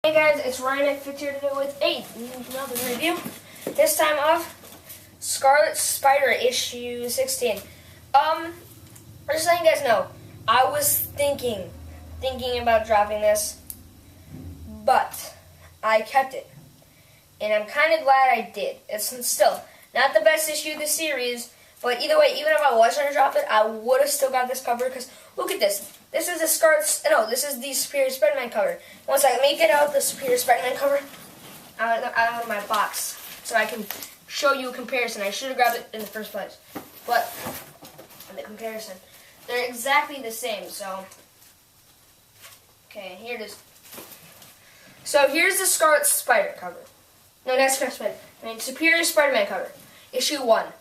Hey guys, it's Ryan at Fit here today with another review. This time of Scarlet Spider issue 16. Just letting you guys know, I was thinking about dropping this, but I kept it, and I'm kind of glad I did. It's still not the best issue of the series, but either way, even if I was going to drop it, I would have still got this cover because look at this. This is this is the Superior Spider-Man cover. Once I make it out, the Superior Spider-Man cover out of my box so I can show you a comparison. I should have grabbed it in the first place, but the comparison, they're exactly the same. So, okay, here it is. So here's the Scarlet Spider cover. No, not Scarlet Spider. I mean Superior Spider-Man cover, issue 1.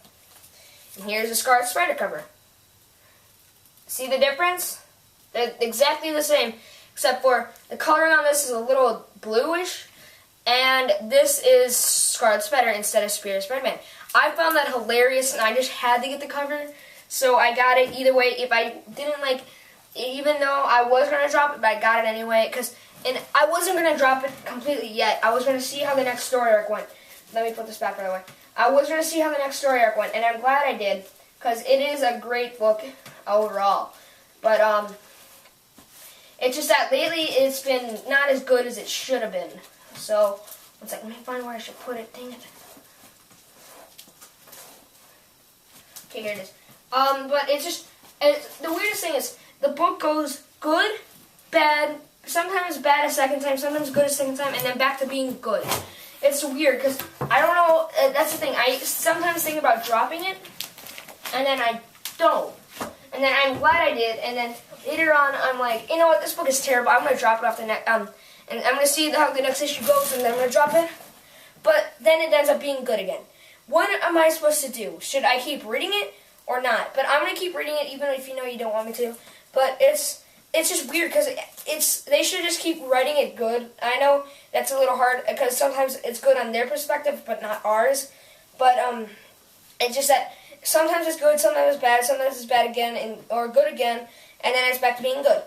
And here's the Scarlet Spider cover. See the difference? They're exactly the same, except for the coloring on this is a little bluish, and this is Scarlet Spider instead of Superior Spider-Man. I found that hilarious, and I just had to get the cover, so I got it either way. If I didn't even though I was going to drop it, but I got it anyway, and I wasn't going to drop it completely yet. I was going to see how the next story arc went. Let me put this back right away. I was going to see how the next story arc went, and I'm glad I did, because it is a great book overall. But, it's just that lately it's been not as good as it should have been. So, one second, let me find where I should put it. Dang it. Okay, here it is. But the weirdest thing is, the book goes good, bad, sometimes bad a second time, sometimes good a second time, and then back to being good. It's weird, because I don't know, that's the thing, I sometimes think about dropping it, and then I don't. And then I'm glad I did, and then later on I'm like, you know what, this book is terrible, I'm going to drop it off the next, and I'm going to see how the next issue goes, and then I'm going to drop it. But then it ends up being good again. What am I supposed to do? Should I keep reading it or not? But I'm going to keep reading it even if you know you don't want me to. But it's just weird because they should just keep writing it good. I know that's a little hard because sometimes it's good on their perspective but not ours. But it's just that sometimes it's good, sometimes it's bad again, or good again, and then it's back to being good.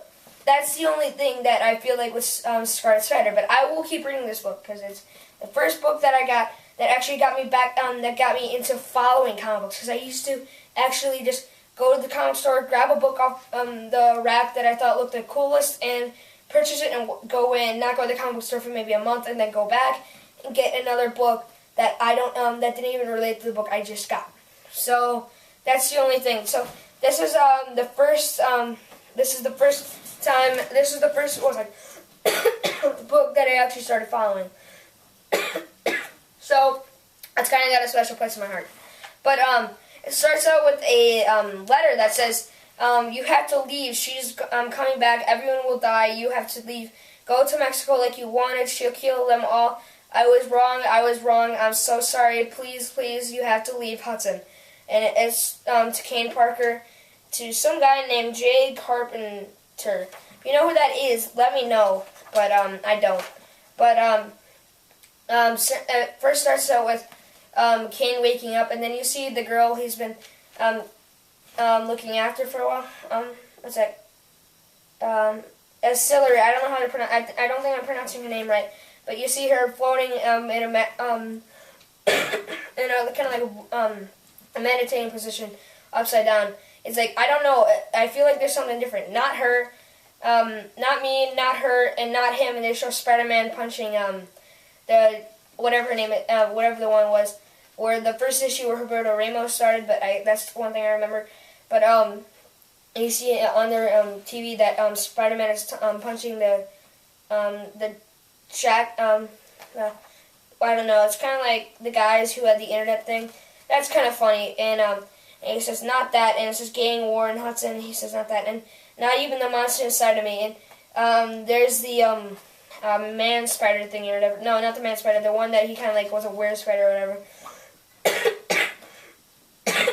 That's the only thing that I feel like with Scarlet Spider. But I will keep reading this book because it's the first book that I got that actually got me back, that got me into following comic books. Because I used to actually just go to the comic store, grab a book off the rack that I thought looked the coolest, and purchase it and go in, not go to the comic book store for maybe a month, and then go back and get another book that that didn't even relate to the book I just got. So that's the only thing. So this is the first book that I actually started following. So it's kind of got a special place in my heart. But it starts out with a letter that says, "You have to leave. She's coming back. Everyone will die. You have to leave. Go to Mexico like you wanted. She'll kill them all. I was wrong. I'm so sorry. Please, please, you have to leave, Hudson." And it's to Kane Parker, to some guy named Jay Carpenter. If you know who that is, let me know. But I don't. But it first starts out with Kane waking up, and then you see the girl he's been looking after for a while. What's that? Celery. I don't know how to pronounce. I don't think I'm pronouncing her name right. But you see her floating in a kind of like a meditating position, upside down. It's like, I don't know, I feel like there's something different. Not her, not me, not her, and not him. And they show Spider-Man punching the whatever her name, whatever the one was, where the first issue where Roberto Ramos started. But that's one thing I remember. But you see on their TV that Spider-Man is punching the Shaq. I don't know. It's kind of like the guys who had the internet thing. That's kind of funny, and he says, "Not that," and it says gang war in Hudson, and he says, "Not that," and not even the monster inside of me, and there's the man spider thing or whatever. No, not the man spider, the one that he kind of like was a weird spider or whatever.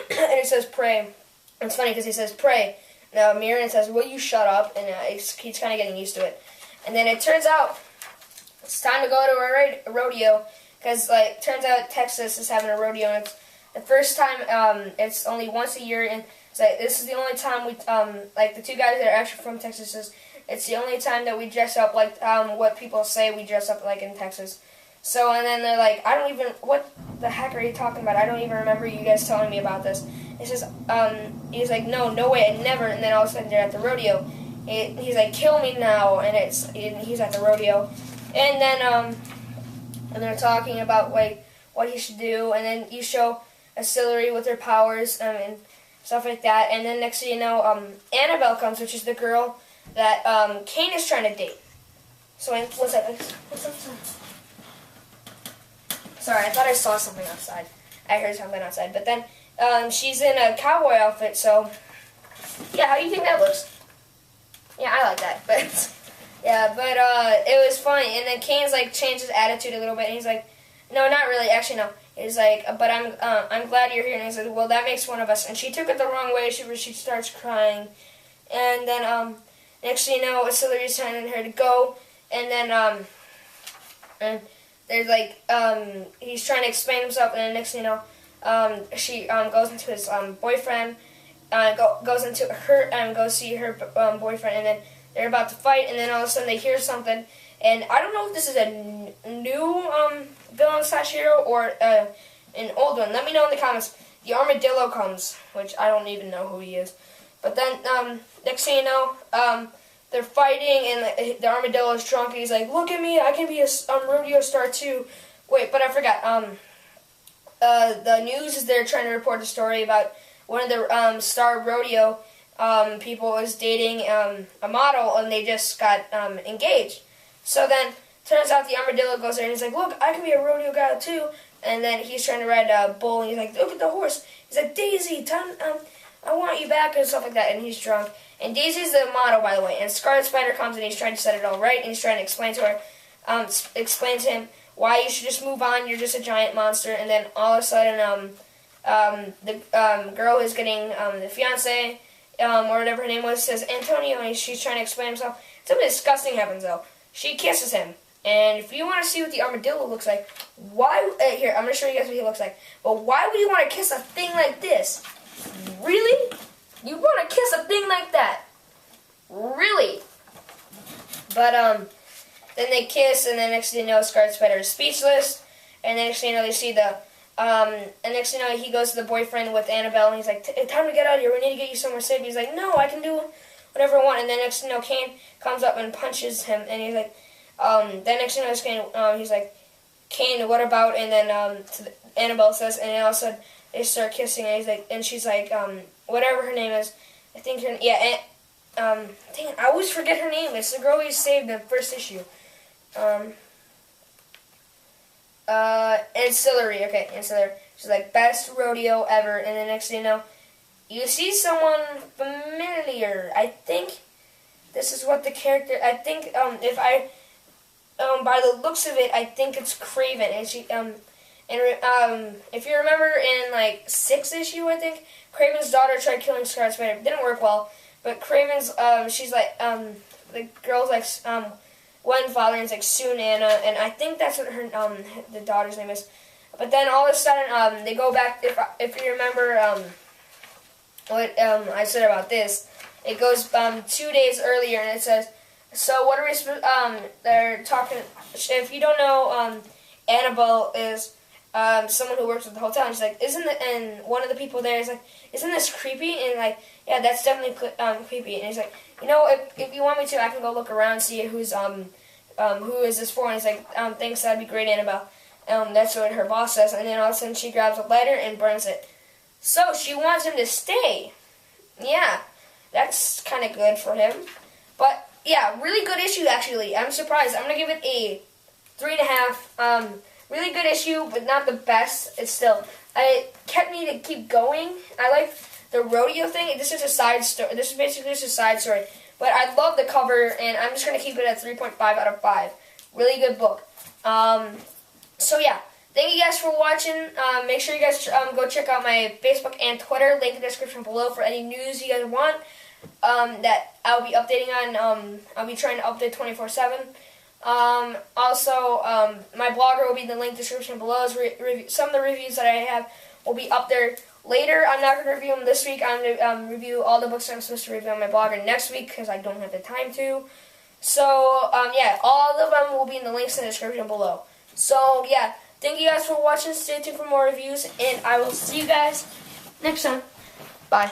And it says pray. It's funny because he says pray. Now mirror and says, "Will you shut up?" And he's kind of getting used to it. And then it turns out it's time to go to a rodeo because turns out Texas is having a rodeo, and it's the first time, it's only once a year, and it's like, this is the only time we, the two guys that are actually from Texas says, It's the only time that we dress up like what people say we dress up like in Texas. So, and then they're like, what the heck are you talking about? I don't even remember you guys telling me about this. He says, he's like, no way, I never. And then all of a sudden they're at the rodeo. He's like, kill me now, and he's at the rodeo. And then, and they're talking about, like, what he should do, and then you show a Celery with her powers, and stuff like that. And then next thing you know, Annabelle comes, which is the girl that Kane is trying to date. So, what's that? What's outside? Sorry, I thought I saw something outside. I heard something outside. But then she's in a cowboy outfit, so yeah, how do you think that looks? Yeah, I like that. But yeah, but it was funny. And then Kane's like changed his attitude a little bit, and he's like, no, not really. Actually, no. He's like, but I'm glad you're here. And he's like, well, that makes one of us. And she took it the wrong way. She starts crying, and then next thing you know, Celery's telling her to go, and then and there's like, he's trying to explain himself, and then next thing you know, she goes into his boyfriend, goes into her, goes see her boyfriend, and then they're about to fight, and then all of a sudden they hear something, and I don't know if this is a new villain / hero or an old one. Let me know in the comments. The armadillo comes, which I don't even know who he is, but then next thing you know, they're fighting, and the armadillo is drunk, and he's like, look at me, I can be a rodeo star too. Wait, but I forgot. The news is they're trying to report a story about one of the star rodeo people is dating a model, and they just got engaged. So then, turns out the armadillo goes there, and he's like, look, I can be a rodeo guy too. And then he's trying to ride a bull, and he's like, look at the horse. He's like, Daisy, I want you back, and stuff like that, and he's drunk. And Daisy's the model, by the way, and Scarlet Spider comes, and he's trying to set it all right, and he's trying to explain to her, explain to him why you should just move on, you're just a giant monster, and then all of a sudden, the girl is getting, the fiance, or whatever her name was, says Antonio, and she's trying to explain himself. Something disgusting happens, though. She kisses him, and if you want to see what the armadillo looks like, here, I'm going to show you guys what he looks like, but why would you want to kiss a thing like this? Really? You want to kiss a thing like that? Really? But, then they kiss, and then next thing you know, Scarlet Spider is speechless, and then next thing you know, they see the, and next thing you know, he goes to the boyfriend with Annabelle, and he's like, time to get out of here, we need to get you somewhere safe. He's like, no, I can do whatever I want, and then next thing you know, Kane comes up and punches him, and he's like, then next thing you know, Kane, he's like, Kane, what about, and then, Annabelle says, and then all of a sudden, they start kissing, and he's like, and she's like, whatever her name is, I think her, yeah, and, dang it, I always forget her name. It's the girl we saved in the first issue. Ancillary, okay, Ancillary. She's like, best rodeo ever, and the next thing you know, you see someone familiar. I think this is what the character, I think, by the looks of it, I think it's Craven, and she, if you remember in, like, 6th issue, I think, Craven's daughter tried killing Scarlet Spider. It didn't work well, but Craven's, she's like, the girl's like, one father, and it's like Soon Anna, and I think that's what her, the daughter's name is. But then all of a sudden, they go back, if you remember, what, I said about this, it goes, 2 days earlier, and it says, so what are we, they're talking, if you don't know, Annabelle is, someone who works at the hotel, and she's like, and one of the people there is like, isn't this creepy? And like, yeah, that's definitely creepy. And he's like, you know, if you want me to, I can go look around, see who's, who is this for? And he's like, thanks, that'd be great, Annabelle. That's what her boss says, and then all of a sudden she grabs a lighter and burns it. So she wants him to stay. Yeah, that's kind of good for him. But yeah, really good issue, actually. I'm surprised. I'm gonna give it a 3.5. Really good issue, but not the best. It's still, it kept me to keep going. I like the rodeo thing. This is a side story. This is basically just a side story. But I love the cover, and I'm just going to keep it at 3.5 out of 5. Really good book. So yeah, thank you guys for watching. Make sure you guys go check out my Facebook and Twitter. Link in the description below for any news you guys want that I'll be updating on. I'll be trying to update 24/7. Also, my blogger will be in the link description below. Some of the reviews that I have will be up there Later, I'm not going to review them this week. I'm going to review all the books I'm supposed to review on my blog next week because I don't have the time to. So, yeah, all of them will be in the links in the description below. So, yeah, thank you guys for watching. Stay tuned for more reviews, and I will see you guys next time. Bye.